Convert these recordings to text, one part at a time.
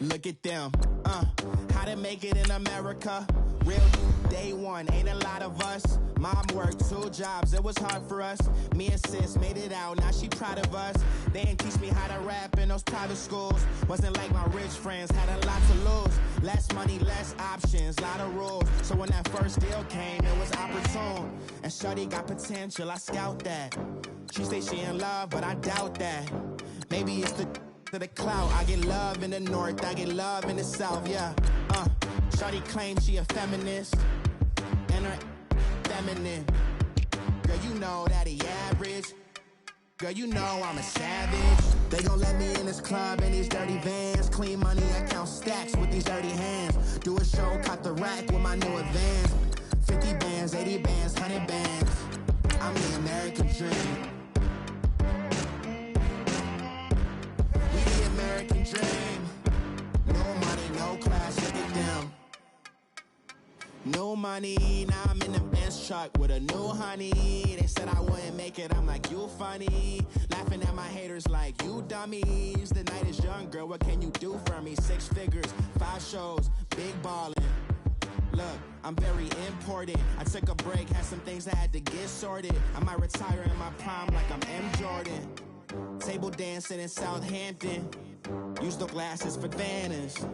Look at them, how to make it in America. Real day one, ain't a lot of us. Mom worked 2 jobs, it was hard for us. Me and sis made it out, now she proud of us. They didn't teach me how to rap in those private schools. Wasn't like my rich friends, had a lot to lose. Less money, less options, lot of rules. So when that first deal came, it was opportune. And shorty got potential, I scout that. She say she in love, but I doubt that. Maybe it's to the clout. I get love in the north, I get love in the south, yeah. Shawty claims she a feminist, and her feminine. Girl, you know that he average. Girl, you know I'm a savage. They gon' let me in this club in these dirty vans. Clean money, I count stacks with these dirty hands. Do a show, caught the rack with my new advance. 50 bands, 80 bands, 100 bands. I'm the American dream. American dream. No money, no class, look at them. No money, now I'm in the Benz truck with a new honey. They said I wouldn't make it, I'm like, you funny. Laughing at my haters like, you dummies. The night is young, girl, what can you do for me? 6 figures, 5 shows, big ballin'. Look, I'm very important. I took a break, had some things I had to get sorted. I might retire in my prime like I'm M. Jordan. Table dancing in Southampton. Use the glasses for Vannas.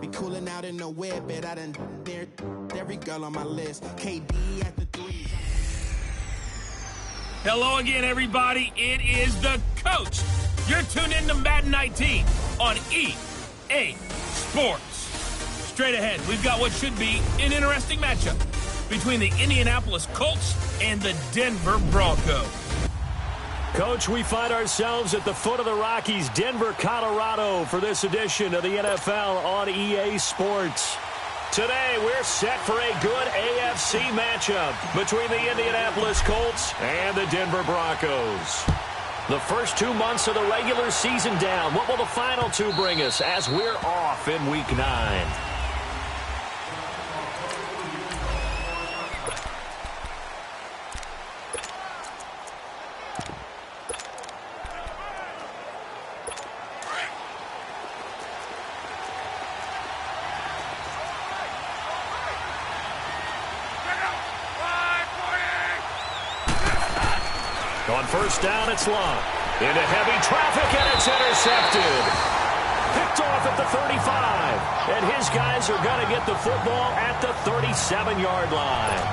Be cooling out in the whip, but I done dared every girl on my list. KD at the 3. Hello again, everybody. It is the coach. You're tuned in to Madden 19 on EA Sports. Straight ahead, we've got what should be an interesting matchup between the Indianapolis Colts and the Denver Broncos. Coach, we find ourselves at the foot of the Rockies, Denver, Colorado, for this edition of the NFL on EA Sports. Today, we're set for a good AFC matchup between the Indianapolis Colts and the Denver Broncos. The first 2 months of the regular season down. What will the final 2 bring us as we're off in Week 9? On first down, it's Long. Into heavy traffic, and it's intercepted. Picked off at the 35. And his guys are going to get the football at the 37-yard line.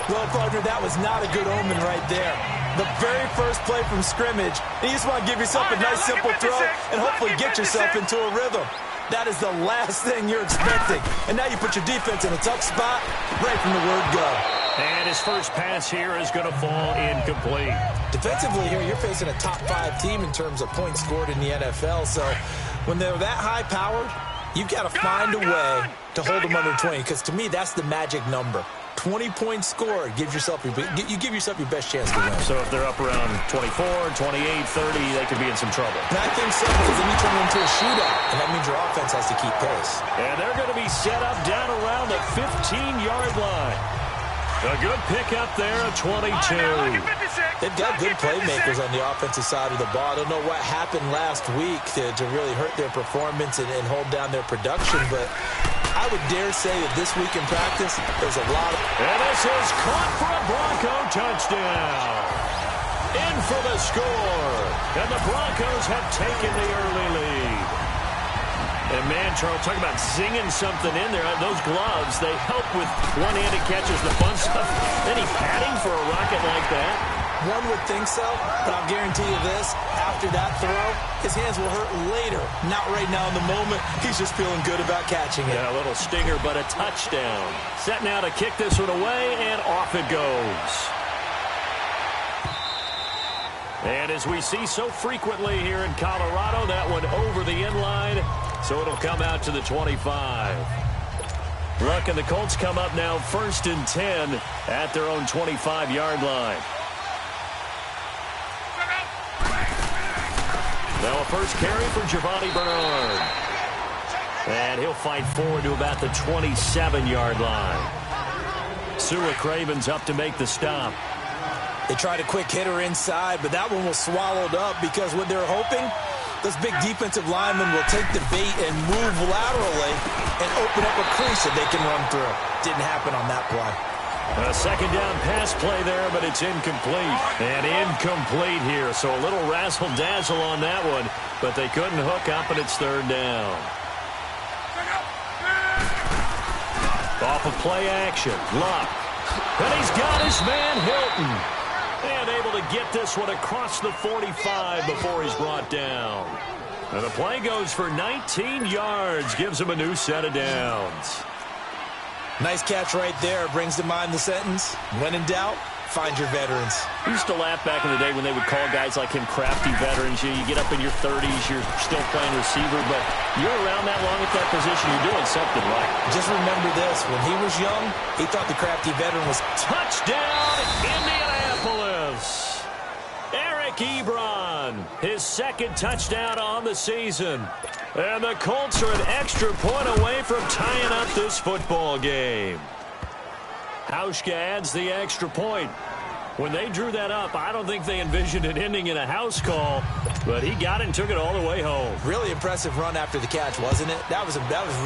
Well, partner, that was not a good omen right there. The very first play from scrimmage, and you just want to give yourself a nice, simple throw and hopefully get yourself into a rhythm. That is the last thing you're expecting. And now you put your defense in a tough spot right from the word go. And his first pass here is going to fall incomplete. Defensively here, you're facing a top 5 team in terms of points scored in the NFL. So when they're that high-powered, you've got to find a way to hold them under 20. Because to me, that's the magic number. 20 points scored, you give yourself your best chance to win. So if they're up around 24, 28, 30, they could be in some trouble. And I think so, because then you turn it into a shootout, and that means your offense has to keep pace. And they're going to be set up down around the 15-yard line. A good pickup there at 22. They've got good playmakers on the offensive side of the ball. I don't know what happened last week to really hurt their performance and hold down their production, but I would dare say that this week in practice, there's a lot of... And this is caught for a Bronco touchdown. In for the score. And the Broncos have taken the early lead. And, man, Charles, talk about zinging something in there. Those gloves, they help with one-handed catches, the fun stuff. Any padding for a rocket like that? One would think so, but I'll guarantee you this. After that throw, his hands will hurt later. Not right now in the moment. He's just feeling good about catching it. Yeah, a little stinger, but a touchdown. Set now to kick this one away, and off it goes. And as we see so frequently here in Colorado, that one over the end line. So it'll come out to the 25. Look, and the Colts come up now 1st and 10 at their own 25-yard line. Now a first carry for Giovanni Bernard. And he'll fight forward to about the 27-yard line. Sua Craven's up to make the stop. They tried a quick hitter inside, but that one was swallowed up because what they're hoping Those big defensive linemen will take the bait and move laterally and open up a crease that they can run through. Didn't happen on that play. A second down pass play there, but it's incomplete. And incomplete here, so a little razzle-dazzle on that one, but they couldn't hook up, and it's third down. Off of play action, Luck. And he's got his man Hilton. And able to get this one across the 45 before he's brought down. And the play goes for 19 yards, gives him a new set of downs. Nice catch right there. Brings to mind the sentence, when in doubt, find your veterans. We used to laugh back in the day when they would call guys like him crafty veterans. You get up in your 30s, you're still playing receiver, but you're around that long at that position, you're doing something right. Just remember this, when he was young, he thought the crafty veteran was touchdown, Indianapolis. Eric Ebron, his second touchdown on the season. And the Colts are an extra point away from tying up this football game. Hauschka adds the extra point. When they drew that up, I don't think they envisioned it ending in a house call, but he got it and took it all the way home. Really impressive run after the catch, wasn't it? That was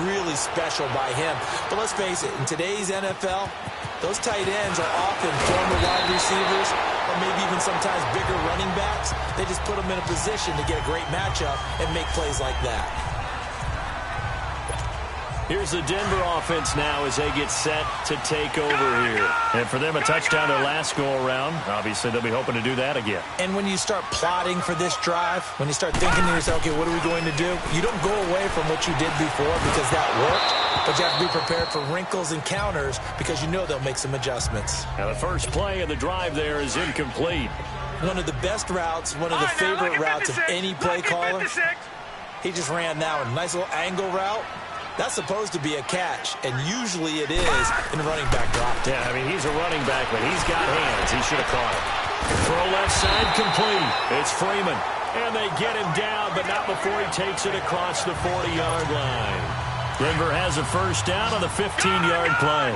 really special by him. But let's face it, in today's NFL, those tight ends are often former wide receivers or maybe even sometimes bigger running backs. They just put them in a position to get a great matchup and make plays like that. Here's the Denver offense now as they get set to take over here. And for them, a touchdown their last go-around. Obviously, they'll be hoping to do that again. And when you start plotting for this drive, when you start thinking to yourself, okay, what are we going to do? You don't go away from what you did before because that worked, but you have to be prepared for wrinkles and counters because you know they'll make some adjustments. Now, the first play of the drive there is incomplete. One of the best routes, one of the favorite routes of any play caller. He just ran that one. Nice little angle route. That's supposed to be a catch, and usually it is in a running back drop. Yeah, I mean, he's a running back, but he's got hands. He should have caught it. Throw left side complete. It's Freeman. And they get him down, but not before he takes it across the 40-yard line. Denver has a first down on the 15-yard play.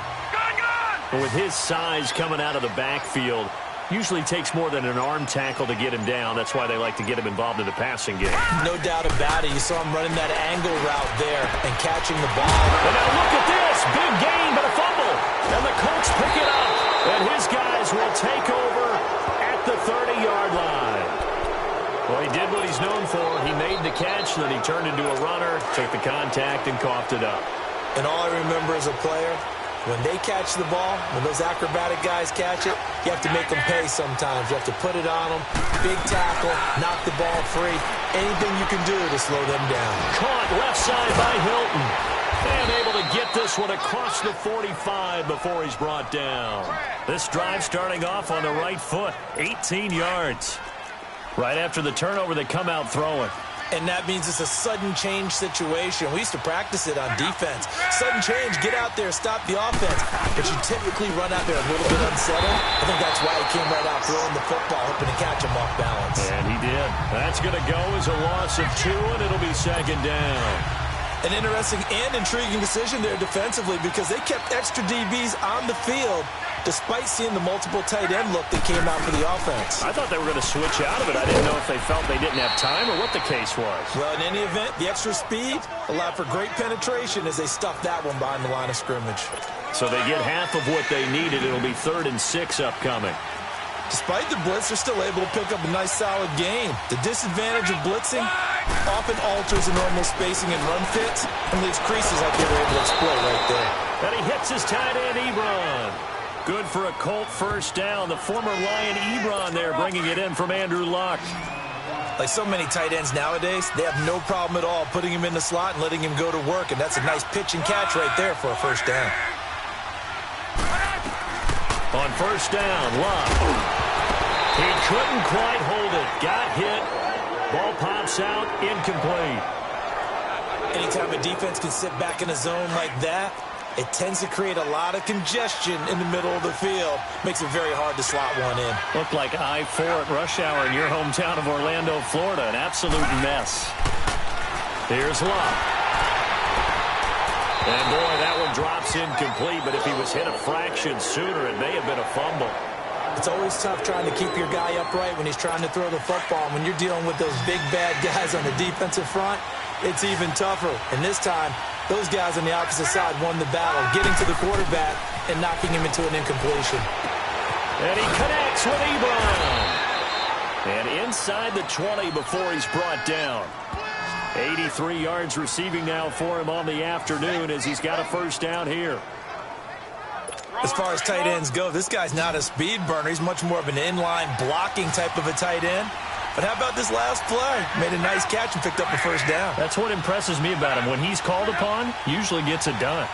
But with his size coming out of the backfield, usually takes more than an arm tackle to get him down. That's why they like to get him involved in the passing game. No doubt about it. You saw him running that angle route there and catching the ball. And now look at this. Big gain, but a fumble. And the Colts pick it up. And his guys will take over at the 30-yard line. Well, he did what he's known for. He made the catch, then he turned into a runner, took the contact, and coughed it up. And all I remember as a player, when they catch the ball, when those acrobatic guys catch it, you have to make them pay sometimes. You have to put it on them, big tackle, knock the ball free. Anything you can do to slow them down. Caught left side by Hilton. And able to get this one across the 45 before he's brought down. This drive starting off on the right foot, 18 yards. Right after the turnover, they come out throwing. And that means it's a sudden change situation. We used to practice it on defense. Sudden change, get out there, stop the offense. But you typically run out there a little bit unsettled. I think that's why he came right out throwing the football, hoping to catch him off balance. And he did. That's going to go as a loss of 2, and it'll be second down. An interesting and intriguing decision there defensively because they kept extra DBs on the field despite seeing the multiple tight end look that came out for the offense. I thought they were going to switch out of it. I didn't know if they felt they didn't have time or what the case was. Well, in any event, the extra speed allowed for great penetration as they stuffed that one behind the line of scrimmage. So they get half of what they needed. It'll be 3rd and 6 upcoming. Despite the blitz, they're still able to pick up a nice, solid gain. The disadvantage of blitzing often alters the normal spacing and run fits and leaves creases like they were able to exploit right there. And he hits his tight end, Ebron. Good for a Colt first down. The former Lion Ebron there bringing it in from Andrew Luck. Like so many tight ends nowadays, they have no problem at all putting him in the slot and letting him go to work, and that's a nice pitch and catch right there for a first down. On first down, Luck. He couldn't quite hold it. Got hit. Ball pops out. Incomplete. Anytime a defense can sit back in a zone like that, it tends to create a lot of congestion in the middle of the field. Makes it very hard to slot one in. Looked like I-4 at rush hour in your hometown of Orlando, Florida. An absolute mess. Here's Luck. And boy, that one drops incomplete, but if he was hit a fraction sooner, it may have been a fumble. It's always tough trying to keep your guy upright when he's trying to throw the football. And when you're dealing with those big, bad guys on the defensive front, it's even tougher. And this time, those guys on the opposite side won the battle, getting to the quarterback and knocking him into an incompletion. And he connects with Ebron. And inside the 20 before he's brought down. 83 yards receiving now for him on the afternoon as he's got a first down here. As far as tight ends go, this guy's not a speed burner. He's much more of an inline blocking type of a tight end. But how about this last play? Made a nice catch and picked up a first down. That's what impresses me about him. When he's called upon, usually gets it done.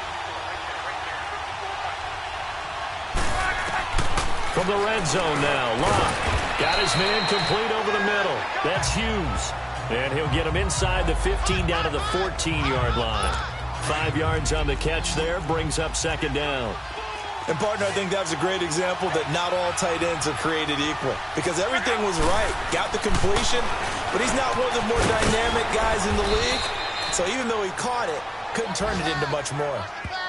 From the red zone now, Locke got his man complete over the middle. That's Hughes. And he'll get him inside the 15 down to the 14-yard line. 5 yards on the catch there, brings up second down. And, partner, I think that was a great example that not all tight ends are created equal. Because everything was right. Got the completion, but he's not one of the more dynamic guys in the league. So even though he caught it, couldn't turn it into much more.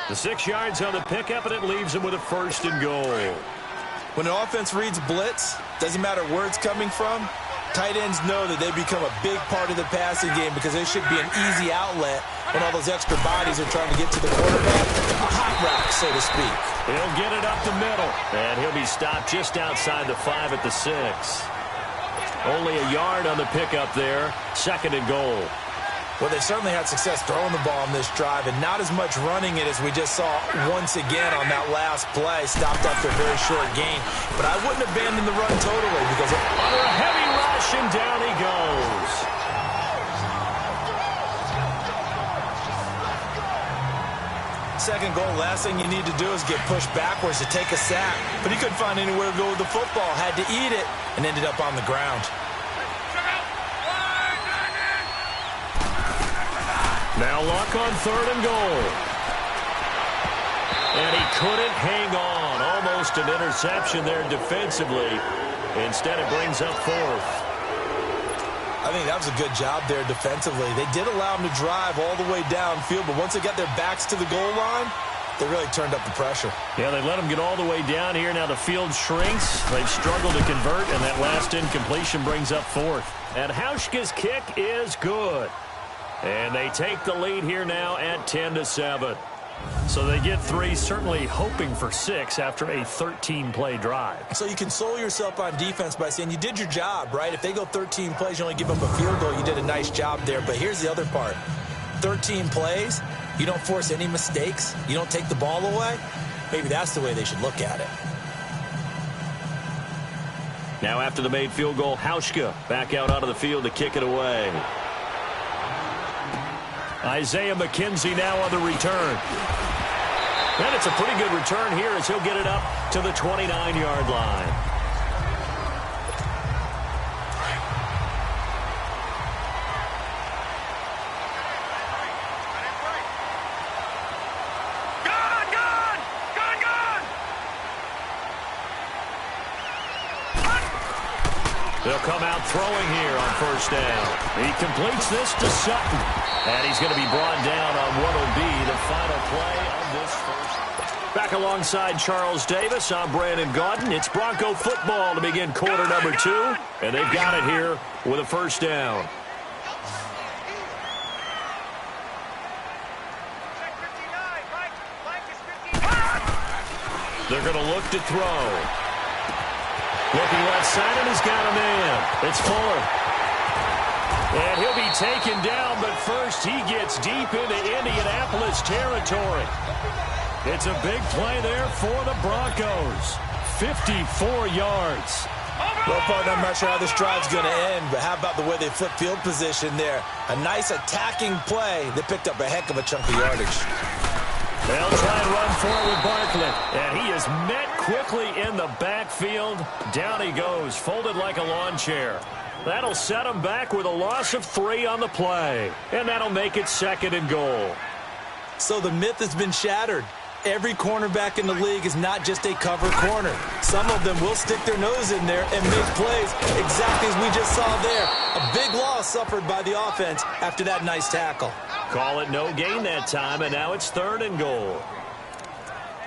The 6 yards on the pickup, and it leaves him with a first and goal. When an offense reads blitz, doesn't matter where it's coming from, tight ends know that they become a big part of the passing game because they should be an easy outlet when all those extra bodies are trying to get to the quarterback. A hot route, so to speak. He'll get it up the middle, and he'll be stopped just outside the 5 at the 6. Only a yard on the pickup there, second and goal. Well, they certainly had success throwing the ball on this drive, and not as much running it as we just saw once again on that last play. Stopped after a very short gain. But I wouldn't abandon the run totally because under a heavy rush, and down he goes. Second goal, last thing you need to do is get pushed backwards to take a sack. But he couldn't find anywhere to go with the football. Had to eat it and ended up on the ground. Now Luck on third and goal. And he couldn't hang on. Almost an interception there defensively. Instead, it brings up fourth. I think that was a good job there defensively. They did allow him to drive all the way downfield, but once they got their backs to the goal line, they really turned up the pressure. Yeah, they let him get all the way down here. Now the field shrinks. They've struggled to convert, and that last incompletion brings up fourth. And Hauschka's kick is good. And they take the lead here now at 10-7. So they get 3, certainly hoping for 6 after a 13-play drive. So you console yourself on defense by saying you did your job, right? If they go 13 plays, you only give up a field goal, you did a nice job there. But here's the other part. 13 plays, you don't force any mistakes, you don't take the ball away. Maybe that's the way they should look at it. Now after the made field goal, Hauschka back out onto the field to kick it away. Isaiah McKenzie now on the return. And it's a pretty good return here as he'll get it up to the 29-yard line. They'll come out throwing here on first down. He completes this to Sutton. And he's going to be brought down on what will be the final play of this first. Back alongside Charles Davis, I'm Brandon Gaudin. It's Bronco football to begin quarter number 2. And they've got it here with a first down. They're going to look to throw. Looking left side, and he's got a man. It's Fuller. And he'll be taken down, but first he gets deep into Indianapolis territory. It's a big play there for the Broncos. 54 yards. Well, partner, I'm not sure how this drive's going to end, but how about the way they flip field position there? A nice attacking play. They picked up a heck of a chunk of yardage. They'll try and run for it with Barkley. And he is met quickly in the backfield. Down he goes, folded like a lawn chair. That'll set him back with a loss of 3 on the play. And that'll make it second and goal. So the myth has been shattered. Every cornerback in the league is not just a cover corner. Some of them will stick their nose in there and make plays exactly as we just saw there. A big loss suffered by the offense after that nice tackle. Call it no gain that time, and now it's third and goal.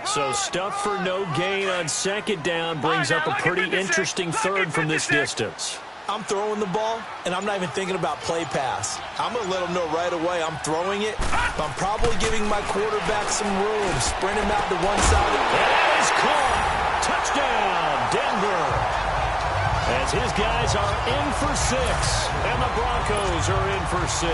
So stuff for no gain on second down brings up a pretty interesting third from this distance. I'm throwing the ball, and I'm not even thinking about play pass. I'm going to let them know right away I'm throwing it, but I'm probably giving my quarterback some room. Sprint him out to one side. That is caught. Touchdown, Denver. As his guys are in for 6, and the Broncos are in for 6.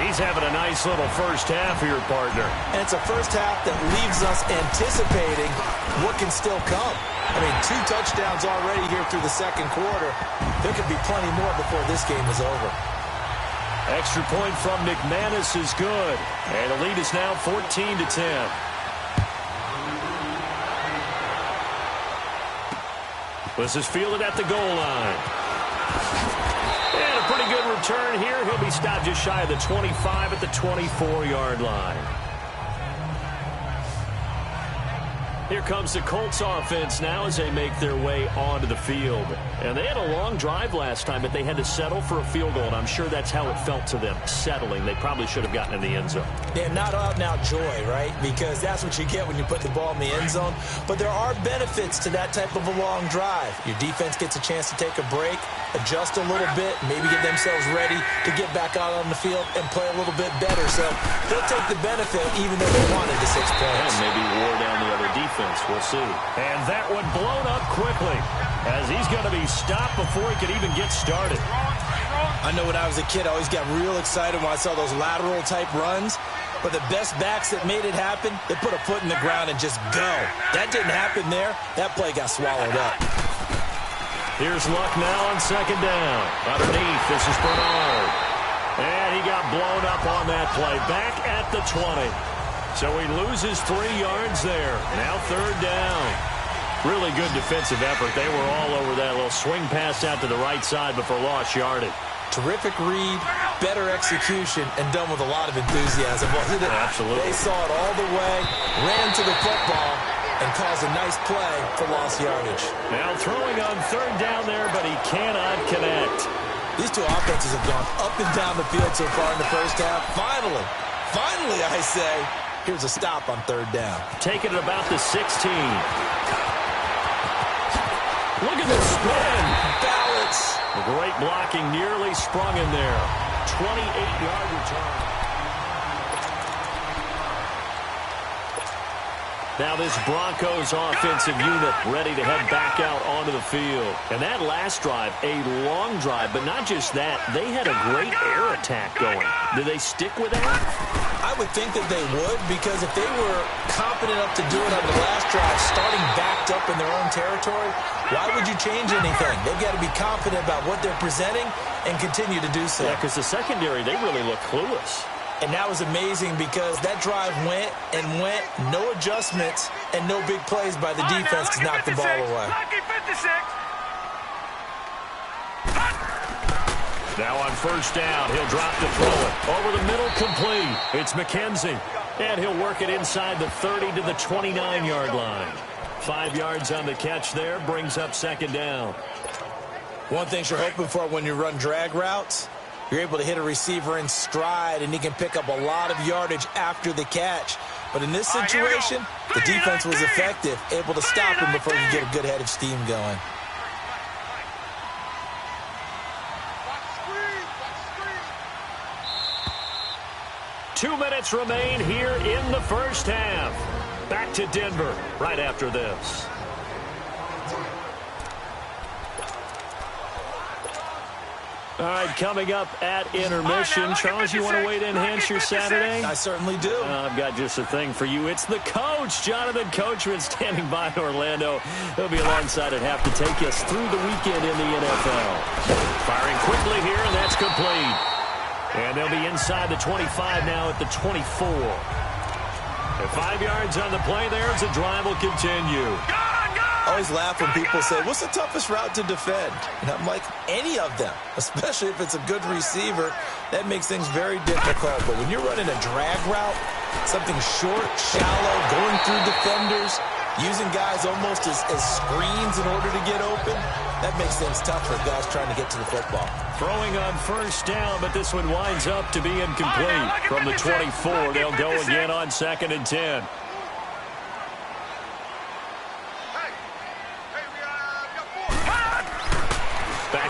He's having a nice little first half here, partner. And it's a first half that leaves us anticipating what can still come. I mean, 2 touchdowns already here through the second quarter. There could be plenty more before this game is over. Extra point from McManus is good. And the lead is now 14-10. This is fielded at the goal line. And a pretty good return here. He'll be stopped just shy of the 25 at the 24-yard line. Here comes the Colts offense now as they make their way onto the field. And they had a long drive last time, but they had to settle for a field goal, and I'm sure that's how it felt to them, settling. They probably should have gotten in the end zone. Yeah, not out-and-out joy, right? Because that's what you get when you put the ball in the end zone. But there are benefits to that type of a long drive. Your defense gets a chance to take a break, adjust a little bit, maybe get themselves ready to get back out on the field and play a little bit better. So they'll take the benefit even though they wanted the 6 points. And maybe wore down the other defense. We'll see. And that one blown up quickly as he's going to be stopped before he could even get started. I know when I was a kid, I always got real excited when I saw those lateral type runs. But the best backs that made it happen, they put a foot in the ground and just go. That didn't happen there. That play got swallowed up. Here's Luck now on second down. Underneath, this is Bernard. And he got blown up on that play. Back at the 20. So he loses 3 yards there. Now third down. Really good defensive effort. They were all over that little swing pass out to the right side before lost yardage. Terrific read, better execution, and done with a lot of enthusiasm, wasn't it? Absolutely. They saw it all the way, ran to the football, and caused a nice play for lost yardage. Now throwing on third down there, but he cannot connect. These 2 offenses have gone up and down the field so far in the first half. Finally, I say, here's a stop on third down. Taking it about the 16. Look at the spin. Balance. Great blocking, nearly sprung in there. 28-yard return. Now this Broncos offensive unit ready to head back out onto the field. And that last drive, a long drive, but not just that. They had a great air attack going. Do they stick with that? I would think that they would, because if they were confident enough to do it on the last drive, starting backed up in their own territory, why would you change anything? They've got to be confident about what they're presenting and continue to do so. Yeah, because the secondary, they really look clueless. And that was amazing because that drive went and went, no adjustments, and no big plays by the defense to knock the ball away. Now on first down, he'll drop to throw it. Over the middle, complete. It's McKenzie. And he'll work it inside the 30 to the 29-yard line. 5 yards on the catch there, brings up second down. One thing you're hoping for when you run drag routes, you're able to hit a receiver in stride, and he can pick up a lot of yardage after the catch. But in this situation, the defense was effective, able to stop him before he could get a good head of steam going. Two minutes remain here in the first half. Back to Denver right after this. All right, coming up at intermission. Charles, you want to wait to enhance your Saturday? I certainly do. I've got just a thing for you. It's the coach, Jonathan Coachman, standing by in Orlando. He'll be alongside at half to take us through the weekend in the NFL. Firing quickly here, and that's complete. And they'll be inside the 25 now at the 24. And 5 yards on the play there as the drive will continue. I always laugh when people say, what's the toughest route to defend? And I'm like, any of them, especially if it's a good receiver. That makes things very difficult. But when you're running a drag route, something short, shallow, going through defenders, using guys almost as screens in order to get open, that makes things tough for guys trying to get to the football. Throwing on first down, but this one winds up to be incomplete. From the 24, they'll go again on 2nd and 10.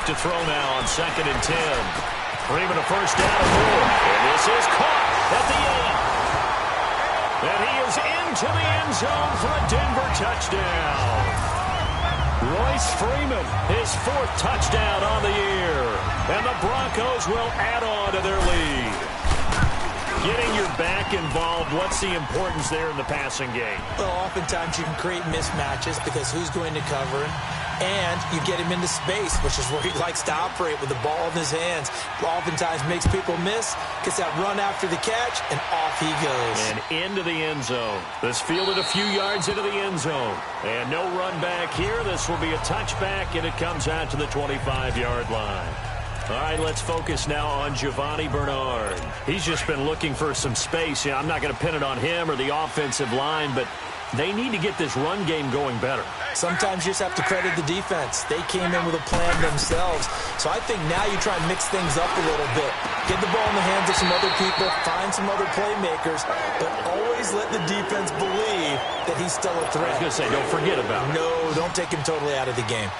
to throw now on 2nd and 10. Freeman a first down and more. And this is caught at the 8. And he is into the end zone for a Denver touchdown. Royce Freeman, his 4th touchdown on the year. And the Broncos will add on to their lead. Getting your back involved, what's the importance there in the passing game? Well, oftentimes you can create mismatches because who's going to cover him? And you get him into space, which is where he likes to operate with the ball in his hands. Oftentimes makes people miss, gets that run after the catch, and off he goes. And into the end zone. This fielded a few yards into the end zone. And no run back here. This will be a touchback, and it comes out to the 25-yard line. All right, let's focus now on Giovanni Bernard. He's just been looking for some space. Yeah, I'm not going to pin it on him or the offensive line, but they need to get this run game going better. Sometimes you just have to credit the defense. They came in with a plan themselves. So I think now you try and mix things up a little bit. Get the ball in the hands of some other people, find some other playmakers, but always let the defense believe that he's still a threat. I was going to say, don't forget about it. No, don't take him totally out of the game.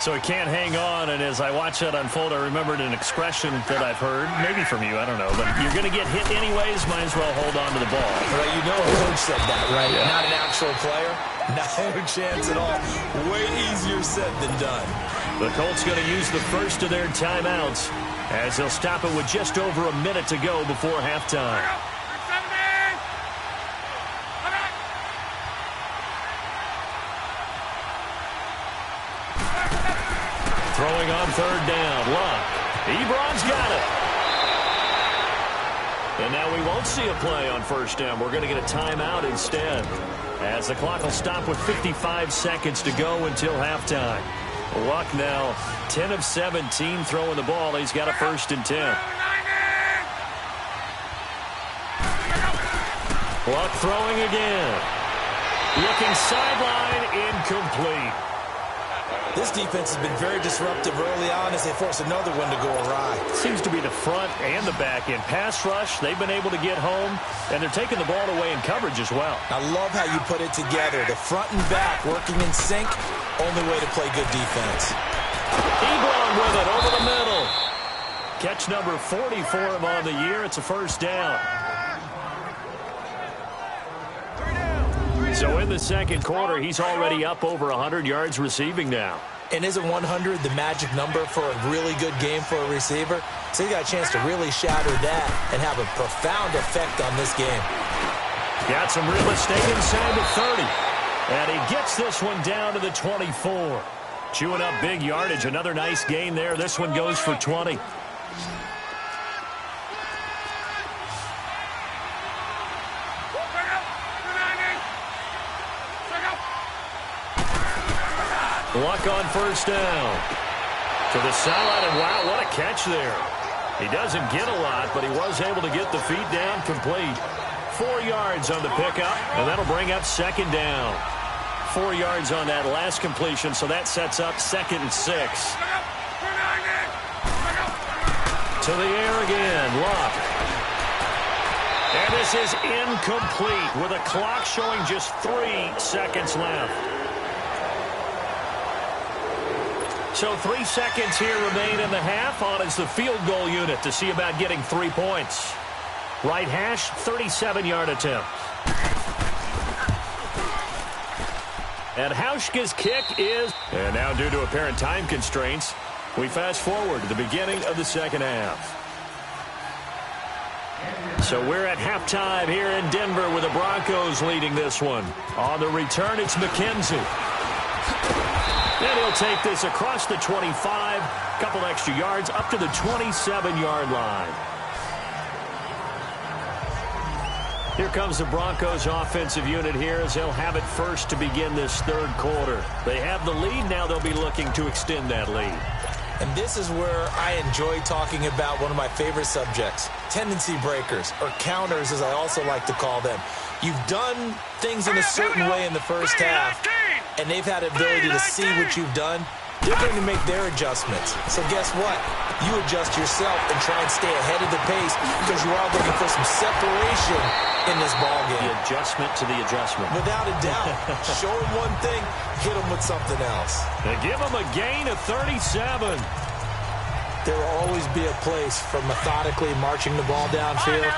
So he can't hang on, and as I watch that unfold, I remembered an expression that I've heard, maybe from you, I don't know, but you're going to get hit anyways, might as well hold on to the ball. Well, you know a coach said that, right? Yeah. Not an actual player. No chance at all. Way easier said than done. The Colts going to use the first of their timeouts as they'll stop it with just over a minute to go before halftime. Throwing on 3rd down. Luck. Ebron's got it. And now we won't see a play on 1st down. We're going to get a timeout instead, as the clock will stop with 55 seconds to go until halftime. Luck now 10 of 17 throwing the ball. He's got a 1st and 10. Luck throwing again. Looking sideline, incomplete. This defense has been very disruptive early on as they force another one to go awry. Seems to be the front and the back end. Pass rush, they've been able to get home, and they're taking the ball away in coverage as well. I love how you put it together. The front and back working in sync, only way to play good defense. Ebron with it over the middle. Catch number 40 for him on the year. It's a 1st down. So in the 2nd quarter, he's already up over 100 yards receiving now. And isn't 100 the magic number for a really good game for a receiver? So he got a chance to really shatter that and have a profound effect on this game. Got some real estate inside the 30. And he gets this one down to the 24. Chewing up big yardage. Another nice gain there. This one goes for 20. Luck on 1st down. To the sideline, and wow, what a catch there. He doesn't get a lot, but he was able to get the feet down complete. 4 yards on the pickup, and that'll bring up 2nd down. 4 yards on that last completion, so that sets up 2nd and 6. To the air again, Luck. And this is incomplete with a clock showing just 3 seconds left. So 3 seconds here remain in the half. On is the field goal unit to see about getting 3 points. Right hash, 37-yard attempt. And Hauschka's kick is... And now due to apparent time constraints, we fast forward to the beginning of the 2nd half. So we're at halftime here in Denver with the Broncos leading this one. On the return, it's McKenzie. And he'll take this across the 25, couple extra yards, up to the 27-yard line. Here comes the Broncos offensive unit here as they'll have it first to begin this 3rd quarter. They have the lead. Now they'll be looking to extend that lead. And this is where I enjoy talking about one of my favorite subjects, tendency breakers, or counters as I also like to call them. You've done things in a certain way in the first half, and they've had the ability to see what you've done. They're going to make their adjustments. So guess what? You adjust yourself and try and stay ahead of the pace because you are looking for some separation in this ballgame. The adjustment to the adjustment. Without a doubt. Show them one thing, hit them with something else. They give them a gain of 37. There will always be a place for methodically marching the ball downfield.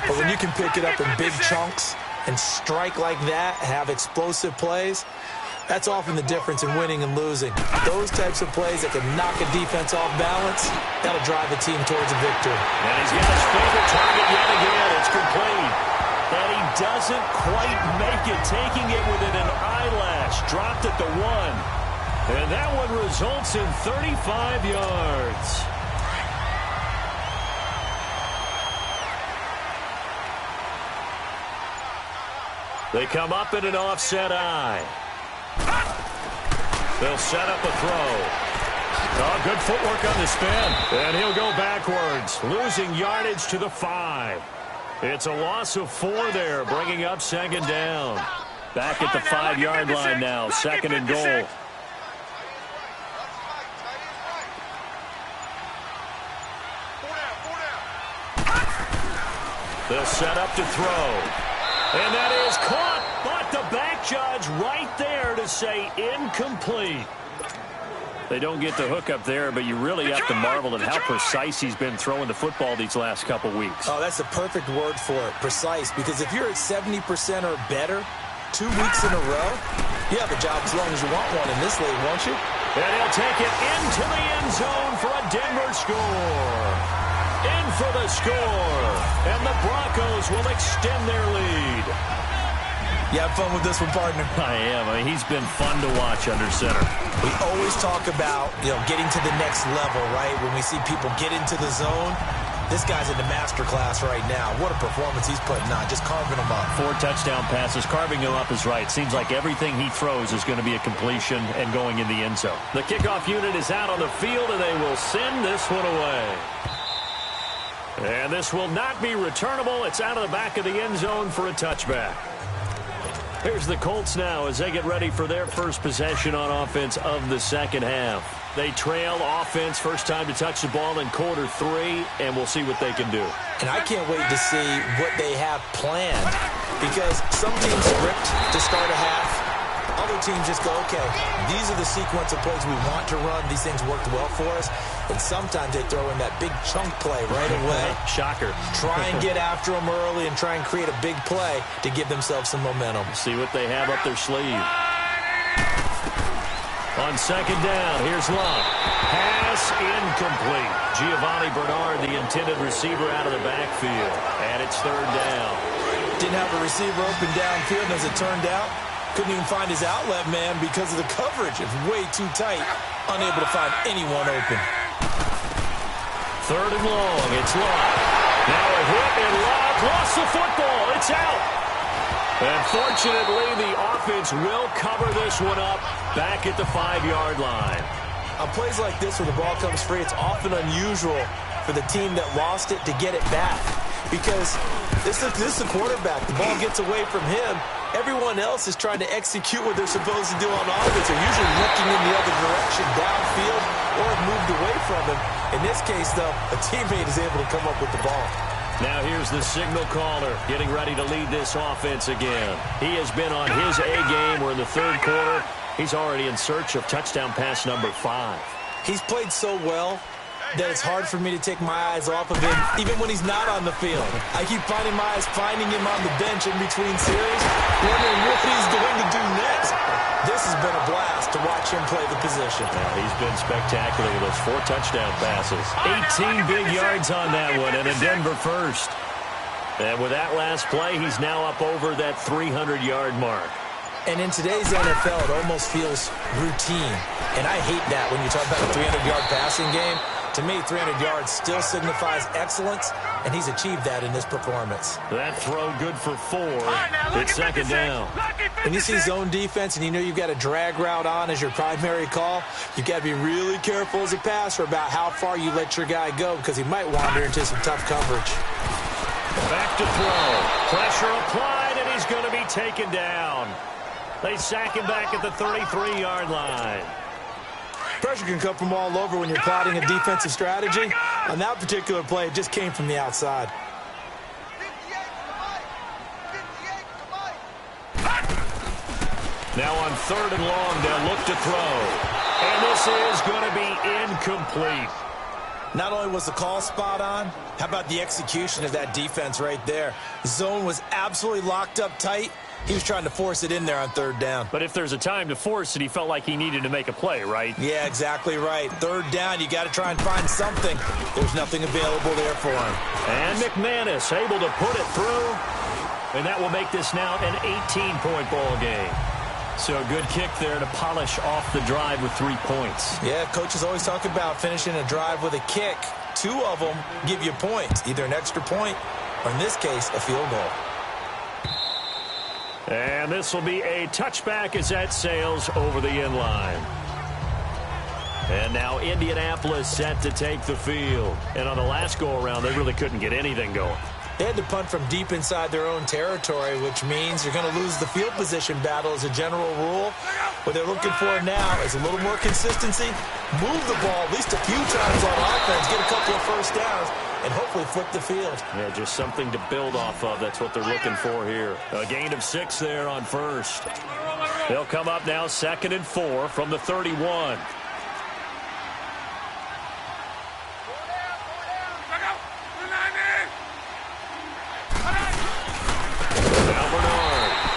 But when you can pick it up in big chunks and strike like that, have explosive plays, that's often the difference in winning and losing. Those types of plays that can knock a defense off balance, that'll drive a team towards a victory. And he's got his favorite target yet again. It's complete. And he doesn't quite make it, taking it within an eyelash. Dropped at the 1. And that one results in 35 yards. They come up in an offset eye. They'll set up a throw. Oh, good footwork on the spin. And he'll go backwards, losing yardage to the 5. It's a loss of 4 there, bringing up second down. Back at the 5-yard line now, second and goal. They'll set up to throw. And that is caught, but the back judge right there to say incomplete. They don't get the hook up there, but you really have to marvel at how precise he's been throwing the football these last couple weeks. Oh, that's the perfect word for it, precise, because if you're at 70% or better 2 weeks in a row, you have a job as long as you want one in this league, won't you? And he'll take it into the end zone for a Denver score. In for the score, and the Broncos will extend their lead. You have fun with this one, partner? I am. I mean, he's been fun to watch under center. We always talk about, getting to the next level, right? When we see people get into the zone, this guy's in the master class right now. What a performance he's putting on, just carving them up. 4 touchdown passes, carving him up is right. Seems like everything he throws is going to be a completion and going in the end zone. The kickoff unit is out on the field, and they will send this one away. And this will not be returnable. It's out of the back of the end zone for a touchback. Here's the Colts now as they get ready for their first possession on offense of the second half. They trail offense, first time to touch the ball in quarter 3, and we'll see what they can do. And I can't wait to see what they have planned, because some teams script to start a half. Other teams just go, okay, these are the sequence of plays we want to run. These things worked well for us. And sometimes they throw in that big chunk play right away. Shocker. Try and get after them early and try and create a big play to give themselves some momentum. See what they have up their sleeve. On second down, here's Love. Pass incomplete. Giovanni Bernard, the intended receiver, out of the backfield. And it's third down. Didn't have a receiver open downfield, and as it turned out, couldn't even find his outlet man because of the coverage. It's way too tight. Unable to find anyone open. Third and long. It's Love. Now a hit, and Love lost the football. It's out. And fortunately, the offense will cover this one up back at the 5-yard line. On plays like this, when the ball comes free, it's often unusual for the team that lost it to get it back. Because this is the quarterback. The ball gets away from him. Everyone else is trying to execute what they're supposed to do on offense. They're usually looking in the other direction, downfield, or have moved away from him. In this case, though, a teammate is able to come up with the ball. Now here's the signal caller getting ready to lead this offense again. He has been on his A game. We're in the third quarter. He's already in search of touchdown pass number 5. He's played so well that it's hard for me to take my eyes off of him, even when he's not on the field. I keep finding my eyes finding him on the bench in between series, wondering what he's going to do next. This has been a blast to watch him play the position. Yeah, he's been spectacular with those 4 touchdown passes. 18 big yards on that one, and a Denver first. And with that last play, he's now up over that 300-yard mark. And in today's NFL, it almost feels routine. And I hate that when you talk about a 300-yard passing game. To me, 300 yards still signifies excellence, and he's achieved that in this performance. That throw good for 4. It's second down. When you see zone defense and you know you've got a drag route on as your primary call, you've got to be really careful as a passer about how far you let your guy go, because he might wander into some tough coverage. Back to throw. Pressure applied, and he's going to be taken down. They sack him back at the 33-yard line. Pressure can come from all over when you're plotting a defensive strategy. On that particular play, it just came from the outside. Now on third and long, they'll look to throw. And this is going to be incomplete. Not only was the call spot on, how about the execution of that defense right there? Zone was absolutely locked up tight. He was trying to force it in there on third down. But if there's a time to force it, he felt like he needed to make a play, right? Yeah, exactly right. Third down, you got to try and find something. There's nothing available there for him. And McManus able to put it through. And that will make this now an 18-point ball game. So a good kick there to polish off the drive with 3 points. Yeah, coaches always talk about finishing a drive with a kick. 2 of them give you points, either an extra point or, in this case, a field goal. And this will be a touchback as that sails over the end line. And now Indianapolis set to take the field. And on the last go-around, they really couldn't get anything going. They had to punt from deep inside their own territory, which means you're going to lose the field position battle as a general rule. What they're looking for now is a little more consistency, move the ball at least a few times on offense, get a couple of first downs, and hopefully flip the field. Yeah, just something to build off of. That's what they're looking for here. A gain of 6 there on first. They'll come up now 2nd and 4 from the 31.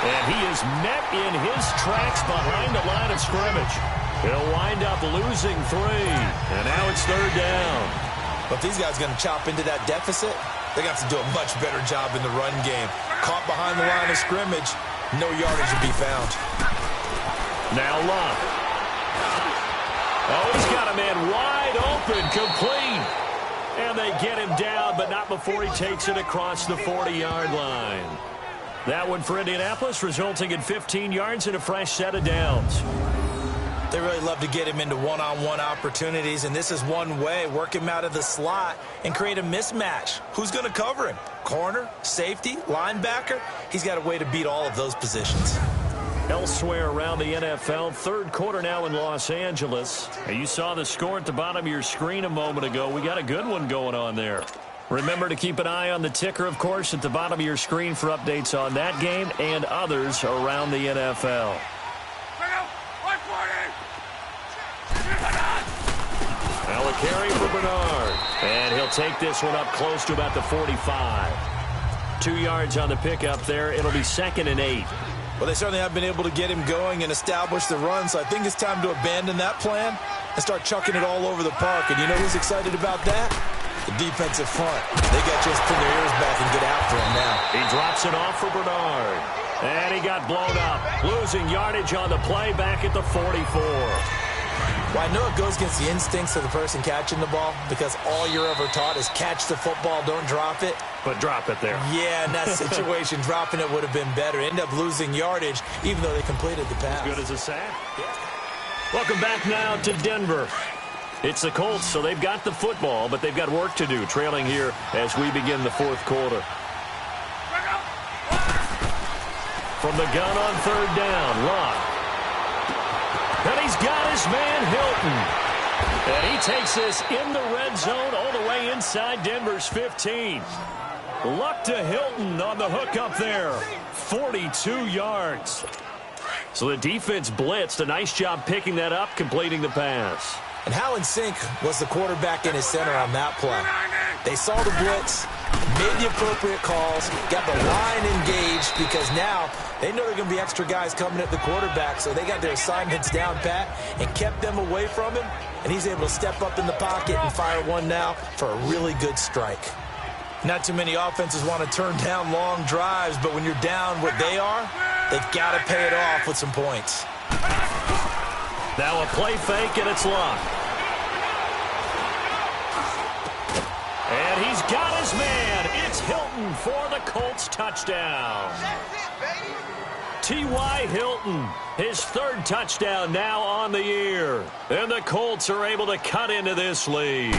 And he is met in his tracks behind the line of scrimmage. He'll wind up losing 3. And now it's third down. But these guys are going to chop into that deficit. They're going to have to do a much better job in the run game. Caught behind the line of scrimmage, no yardage to be found. Now Love. Oh, he's got a man wide open, complete. And they get him down, but not before he takes it across the 40-yard line. That one for Indianapolis, resulting in 15 yards and a fresh set of downs. They really love to get him into one-on-one opportunities, and this is one way. Work him out of the slot and create a mismatch. Who's going to cover him? Corner, safety, linebacker? He's got a way to beat all of those positions. Elsewhere around the NFL, third quarter now in Los Angeles. You saw the score at the bottom of your screen a moment ago. We got a good one going on there. Remember to keep an eye on the ticker, of course, at the bottom of your screen for updates on that game and others around the NFL. Now a carry for Bernard. And he'll take this one up close to about the 45. 2 yards on the pickup there. It'll be 2nd and 8. Well, they certainly have been able to get him going and establish the run, so I think it's time to abandon that plan and start chucking it all over the park. And you know who's excited about that? The defensive front. They got just pin their ears back and get after him now. He drops it off for Bernard. And he got blown up. Losing yardage on the play back at the 44. Well, I know it goes against the instincts of the person catching the ball because all you're ever taught is catch the football, don't drop it. But drop it there. Yeah, in that situation, dropping it would have been better. End up losing yardage even though they completed the pass. As good as a sack. Yeah. Welcome back now to Denver. It's the Colts, so they've got the football, but they've got work to do, trailing here as we begin the fourth quarter. From the gun on third down, Locke. And he's got his man Hilton. And he takes this in the red zone all the way inside Denver's 15. Luck to Hilton on the hook up there. 42 yards. So the defense blitzed. A nice job picking that up, completing the pass. And how in sync was the quarterback in his center on that play? They saw the blitz, made the appropriate calls, got the line engaged because now they know there are going to be extra guys coming at the quarterback, so they got their assignments down pat and kept them away from him, and he's able to step up in the pocket and fire one now for a really good strike. Not too many offenses want to turn down long drives, but when you're down what they are, they've got to pay it off with some points. Now a play fake, and it's Locke. And he's got his man. It's Hilton for the Colts touchdown. T.Y. Hilton, his third touchdown now on the year. And the Colts are able to cut into this lead.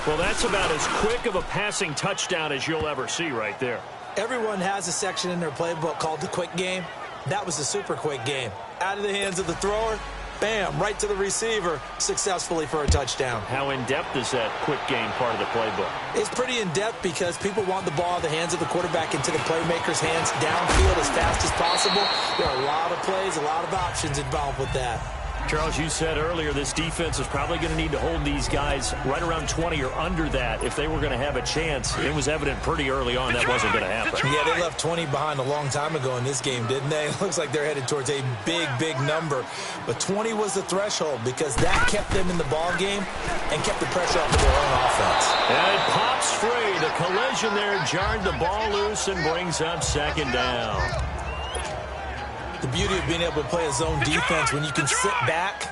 Well, that's about as quick of a passing touchdown as you'll ever see right there. Everyone has a section in their playbook called the quick game. That was the super quick game. Out of the hands of the thrower, bam, right to the receiver, successfully for a touchdown. How in-depth is that quick game part of the playbook? It's pretty in-depth because people want the ball in the hands of the quarterback into the playmaker's hands downfield as fast as possible. There are a lot of plays, a lot of options involved with that. Charles, you said earlier this defense is probably going to need to hold these guys right around 20 or under that if they were going to have a chance. It was evident pretty early on that wasn't going to happen. Yeah, they left 20 behind a long time ago in this game, didn't they? It looks like they're headed towards a big, big number. But 20 was the threshold because that kept them in the ball game and kept the pressure off of their own offense. And it pops free. The collision there jarred the ball loose and brings up second down. The beauty of being able to play a zone defense when you can sit back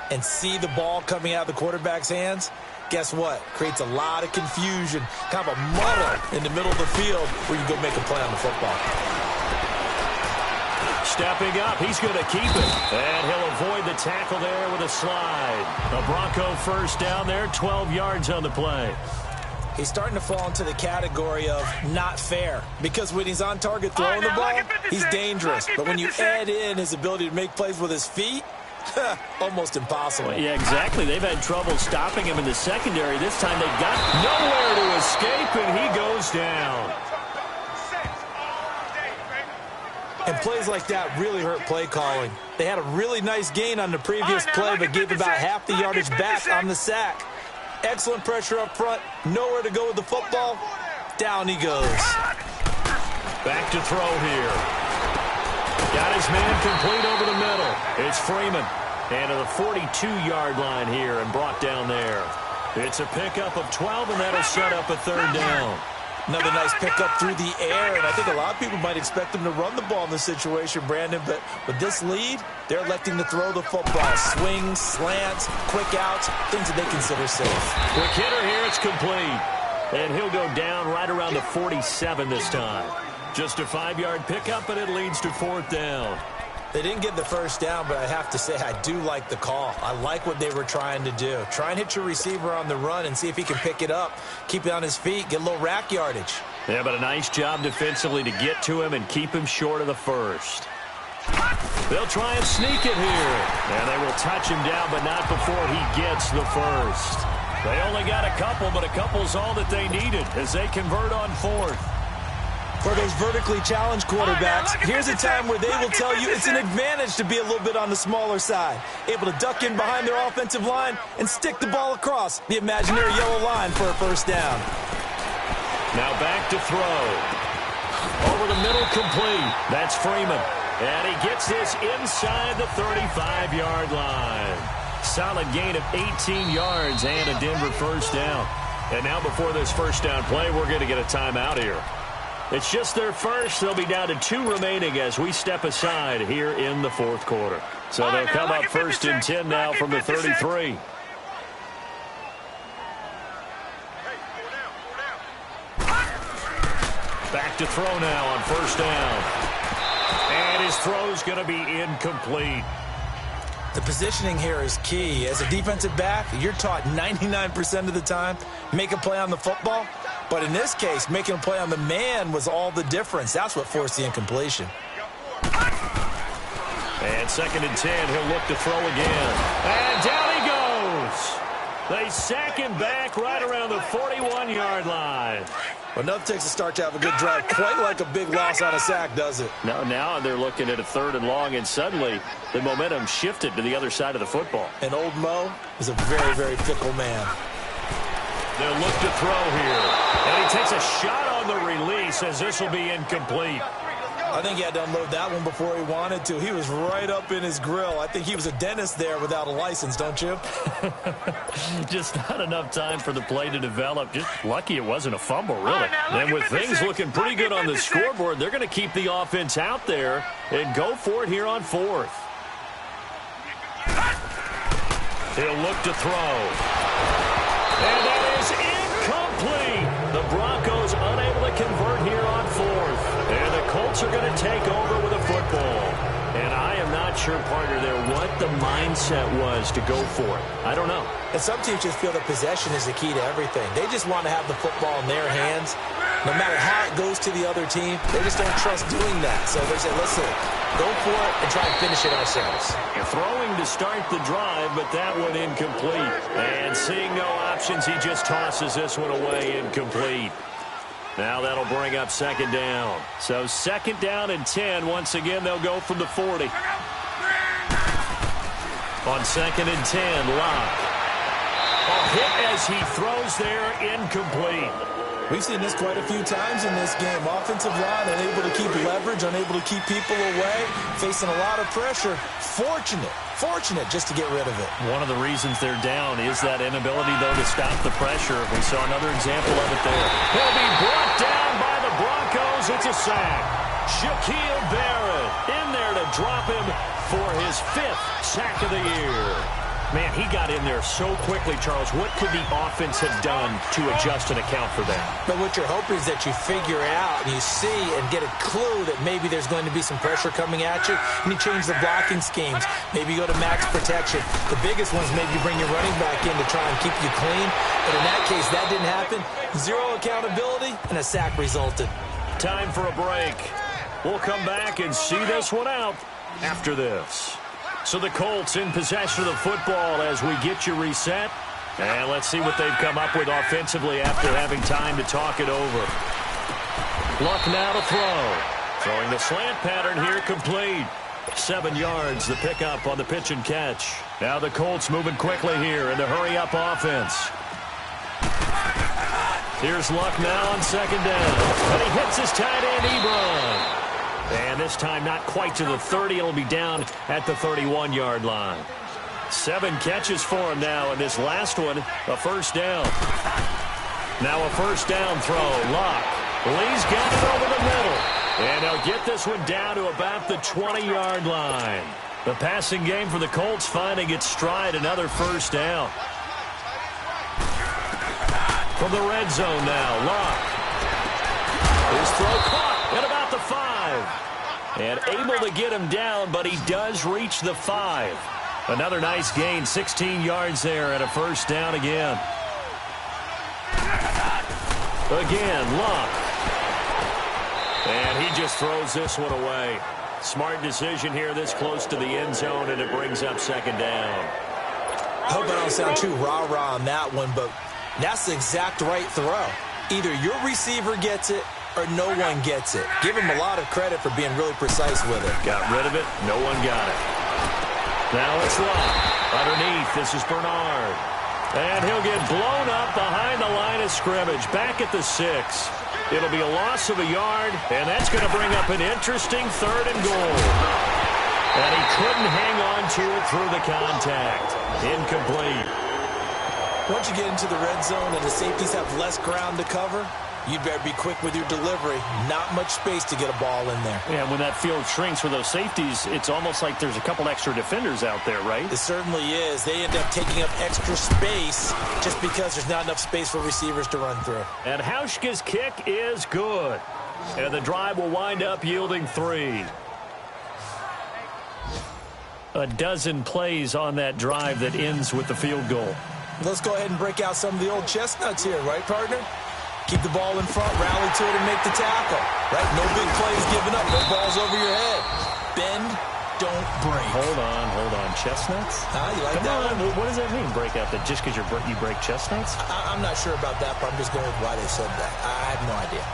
and see the ball coming out of the quarterback's hands, guess what? Creates a lot of confusion, kind of a muddle in the middle of the field where you go make a play on the football. Stepping up, he's going to keep it. And he'll avoid the tackle there with a slide. A Bronco first down there, 12 yards on the play. He's starting to fall into the category of not fair because when he's on target throwing the ball, he's dangerous. But when you add in his ability to make plays with his feet, almost impossible. Yeah, exactly. They've had trouble stopping him in the secondary. This time they've got nowhere to escape, and he goes down. And plays like that really hurt play calling. They had a really nice gain on the previous play, but gave about half the yardage back on the sack. Excellent pressure up front. Nowhere to go with the football. Down he goes. Back to throw here. Got his man complete over the middle. It's Freeman. And to the 42-yard line here and brought down there. It's a pickup of 12, and that'll set up a third down. Another nice pickup through the air, and I think a lot of people might expect him to run the ball in this situation, Brandon, but with this lead, they're electing to throw the football. Swings, slants, quick outs, things that they consider safe. Quick hitter here, it's complete. And he'll go down right around the 47 this time. Just a 5-yard pickup, and it leads to fourth down. They didn't get the first down, but I have to say I do like the call. I like what they were trying to do. Try and hit your receiver on the run and see if he can pick it up, keep it on his feet, get a little rack yardage. Yeah, but a nice job defensively to get to him and keep him short of the first. They'll try and sneak it here. And they will touch him down, but not before he gets the first. They only got a couple, but a couple's all that they needed as they convert on fourth. For those vertically challenged quarterbacks, here's a time where they will tell you it's an advantage to be a little bit on the smaller side. Able to duck in behind their offensive line and stick the ball across the imaginary yellow line for a first down. Now back to throw. Over the middle, complete. That's Freeman. And he gets this inside the 35-yard line. Solid gain of 18 yards and a Denver first down. And now before this first down play, we're going to get a timeout here. It's just their first. They'll be down to 2 remaining as we step aside here in the fourth quarter. So they'll come up first and 10 now from the 33. Back to throw now on first down. And his throw's going to be incomplete. The positioning here is key. As a defensive back, you're taught 99% of the time, make a play on the football. But in this case, making a play on the man was all the difference. That's what forced the incompletion. And second and 10, he'll look to throw again. And down he goes. They sack him back right around the 41-yard line. Well, nothing takes a start to have a good drive. Quite like a big loss on a sack, does it? Now they're looking at a third and long, and suddenly the momentum shifted to the other side of the football. And old Mo is a very, very fickle man. They'll look to throw here. And he takes a shot on the release as this will be incomplete. I think he had to unload that one before he wanted to. He was right up in his grill. I think he was a dentist there without a license, don't you? Just not enough time for the play to develop. Just lucky it wasn't a fumble, really. And with things looking pretty good on the scoreboard, they're going to keep the offense out there and go for it here on fourth. He'll look to throw. And that is incomplete. The Broncos unable to convert here on fourth. And the Colts are going to take over with a football. And I am not sure, partner, there what the mindset was to go for it. I don't know. And some teams just feel that possession is the key to everything. They just want to have the football in their hands. No matter how it goes to the other team, they just don't trust doing that. So they say, listen, go for it and try and finish it ourselves. Throwing to start the drive, but that one incomplete. And seeing no options, he just tosses this one away incomplete. Now that'll bring up second down. So second down and 10. Once again, they'll go from the 40. On 2nd and 10, Locke. A hit as he throws there, incomplete. We've seen this quite a few times in this game. Offensive line unable to keep leverage, unable to keep people away, facing a lot of pressure. Fortunate just to get rid of it. One of the reasons they're down is that inability, though, to stop the pressure. We saw another example of it there. He'll be brought down by the Broncos. It's a sack. Shaquille Barrett in there to drop him for his 5th sack of the year. Man, he got in there so quickly, Charles. What could the offense have done to adjust and account for that? But what you're hoping is that you figure out and you see and get a clue that maybe there's going to be some pressure coming at you, and you change the blocking schemes. Maybe you go to max protection. The biggest one is maybe you bring your running back in to try and keep you clean. But in that case, that didn't happen. 0 accountability, and a sack resulted. Time for a break. We'll come back and see this one out after this. So the Colts in possession of the football as we get you reset. And let's see what they've come up with offensively after having time to talk it over. Luck now to throw. Throwing the slant pattern here, complete. 7 yards, the pickup on the pitch and catch. Now the Colts moving quickly here in the hurry-up offense. Here's Luck now on 2nd down. And he hits his tight end, Ebron. And this time not quite to the 30. It'll be down at the 31-yard line. 7 catches for him now, and this last one, a first down. Now a first down throw. Locke. Lee's got it over the middle. And they'll get this one down to about the 20-yard line. The passing game for the Colts finding its stride. Another first down. From the red zone now, Locke. His throw caught at about the 5. And able to get him down, but he does reach the 5. Another nice gain, 16 yards there, and a first down again. Again, Locke. And he just throws this one away. Smart decision here this close to the end zone, and it brings up 2nd down. I hope I don't sound too rah-rah on that one, but that's the exact right throw. Either your receiver gets it or no one gets it. Give him a lot of credit for being really precise with it. Got rid of it. No one got it. Now it's Locke. Underneath, this is Bernard. And he'll get blown up behind the line of scrimmage. Back at the 6. It'll be a loss of a yard, and that's going to bring up an interesting 3rd and goal. And he couldn't hang on to it through the contact. Incomplete. Once you get into the red zone and the safeties have less ground to cover, you'd better be quick with your delivery. Not much space to get a ball in there. Yeah, when that field shrinks for those safeties, it's almost like there's a couple extra defenders out there, right? It certainly is. They end up taking up extra space just because there's not enough space for receivers to run through. And Hauschka's kick is good. And the drive will wind up yielding 3. A dozen plays on that drive that ends with the field goal. Let's go ahead and break out some of the old chestnuts here, right, partner? Keep the ball in front, rally to it, and make the tackle. Right? No big plays given up. No balls over your head. Bend, don't break. Hold on. Chestnuts? You like Come that on. one? What does that mean, break out? That just because you break chestnuts? I'm not sure about that, but I'm just going with why they said that. I have no idea.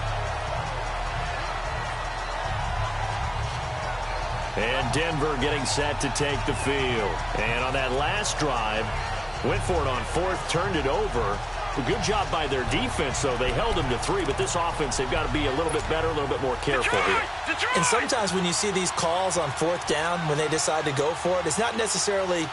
And Denver getting set to take the field. And on that last drive, went for it on 4th, turned it over. A good job by their defense, though. They held them to 3, but this offense, they've got to be a little bit better, a little bit more careful here. And sometimes when you see these calls on 4th down, when they decide to go for it, it's not necessarily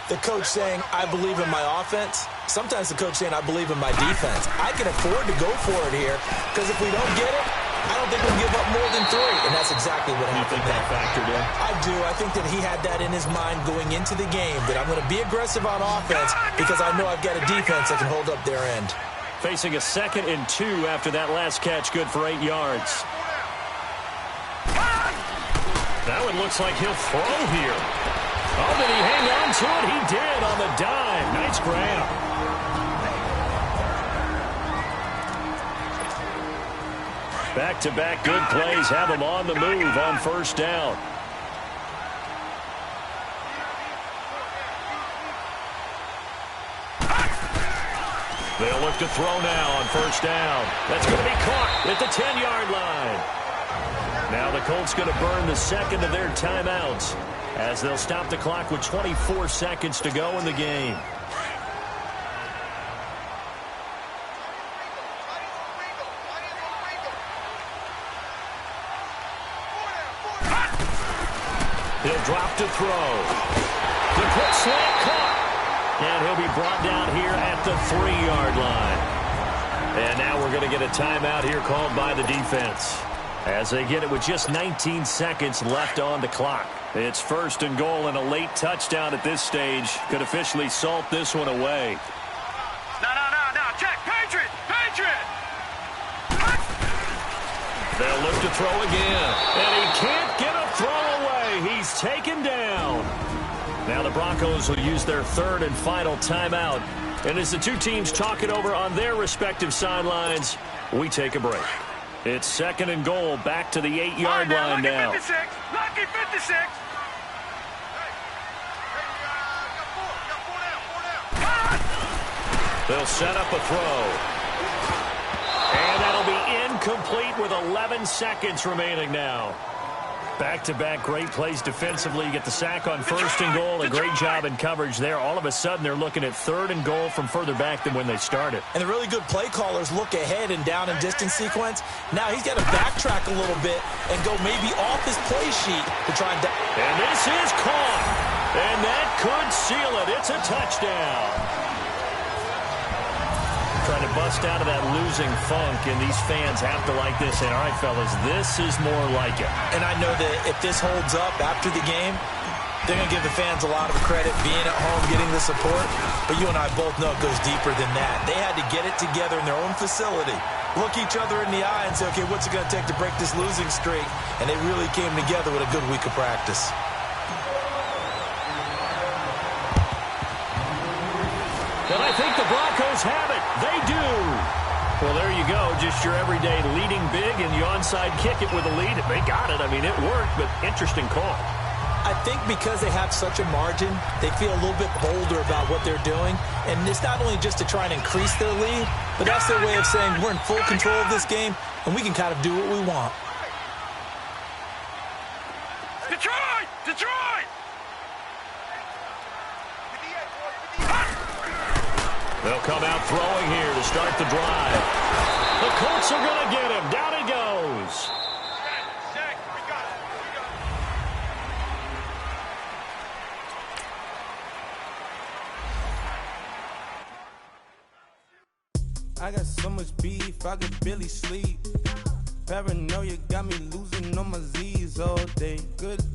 the coach saying, I believe in my offense. Sometimes the coach saying, I believe in my defense. I can afford to go for it here, because if we don't get it, I don't think we'll give up more than 3, and that's exactly what happened. You think that factored in? I do. I think that he had that in his mind going into the game, that I'm going to be aggressive on offense because I know I've got a defense that can hold up their end. Facing a 2nd and 2 after that last catch, good for 8 yards. Now it looks like he'll throw here. Oh, did he hang on to it? He did on the dive. Nice grab. Back-to-back good plays have him on the move on 1st down. They'll look to throw now on 1st down. That's going to be caught at the 10-yard line. Now the Colts going to burn the second of their timeouts as they'll stop the clock with 24 seconds to go in the game. He'll drop to throw. The quick slant caught. And he'll be brought down here at the 3-yard line. And now we're going to get a timeout here called by the defense, as they get it with just 19 seconds left on the clock. It's first and goal, and a late touchdown at this stage could officially salt this one away. No. Check. Patriot. They'll look to throw again. And he can't get a throw away. He's taken down. Now the Broncos will use their third and final timeout. And as the two teams talk it over on their respective sidelines, we take a break. It's second and goal, back to the 8-yard line now. Lucky 56. They'll set up a throw. And that'll be incomplete with 11 seconds remaining now. Back-to-back great plays defensively. You get the sack on first and goal. A great job in coverage there. All of a sudden, they're looking at third and goal from further back than when they started. And the really good play callers look ahead and down and distance sequence. Now he's got to backtrack a little bit and go maybe off his play sheet to try and... And this is caught. And that could seal it. It's a touchdown. Trying to bust out of that losing funk, and these fans have to like this. And all right, fellas, this is more like it. And I know that if this holds up after the game, they're going to give the fans a lot of credit being at home, getting the support. But you and I both know it goes deeper than that. They had to get it together in their own facility, look each other in the eye and say, okay, what's it going to take to break this losing streak? And they really came together with a good week of practice. And I think the Broncos have it. They do. Well, there you go. Just your everyday leading big, and you onside kick it with a lead. They got it. I mean, it worked, but interesting call. I think because they have such a margin, they feel a little bit bolder about what they're doing. And it's not only just to try and increase their lead, but that's their way of saying we're in full control of this game, and we can kind of do what we want. Detroit! They'll come out throwing here to start the drive. The Colts are going to get him. Down he goes. I got so much beef, I could barely sleep. Paranoia got me losing on my Z's all day. Good